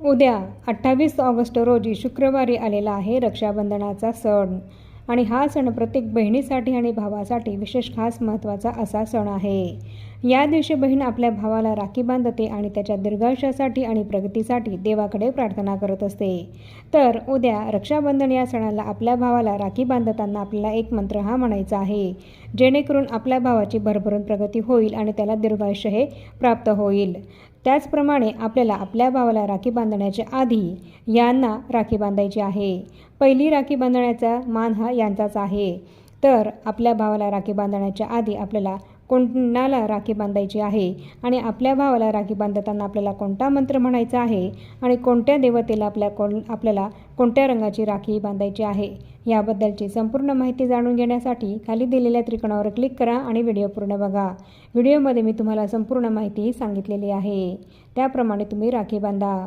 उद्या 28 ऑगस्ट रोजी शुक्रवारी आलेला आहे रक्षाबंधनाचा सण आणि हा सण प्रत्येक बहिणीसाठी आणि भावासाठी विशेष खास महत्त्वाचा असा सण आहे। या दिवशी बहीण आपल्या भावाला राखी बांधते आणि त्याच्या दीर्घायुष्यासाठी आणि प्रगतीसाठी देवाकडे प्रार्थना करत असते। तर उद्या रक्षाबंधन या सणाला आपल्या भावाला राखी बांधताना आपल्याला एक मंत्र हा म्हणायचा आहे, जेणेकरून आपल्या भावाची भरभरून प्रगती होईल आणि त्याला दीर्घायुष्य हे प्राप्त होईल। त्याचप्रमाणे आपल्याला आपल्या भावाला राखी बांधण्याच्या आधी यांना राखी बांधायची आहे। पहिली राखी बांधण्याचा मान हा यांचाच आहे। तर आपल्या भावाला राखी बांधण्याच्या आधी आपल्याला कोणाला राखी बांधायची आहे आणि आपल्या भावाला राखी बांधताना आपल्याला कोणता मंत्र म्हणायचा आहे आणि कोणत्या देवतेला आपल्याला कोणत्या रंगाची राखी बांधायची आहे याबद्दलची संपूर्ण माहिती जाणून घेण्यासाठी खाली दिलेल्या त्रिकोणावर क्लिक करा आणि व्हिडिओ पूर्ण बघा। व्हिडिओमध्ये मी तुम्हाला संपूर्ण माहिती सांगितलेली आहे, त्याप्रमाणे तुम्ही राखी बांधा।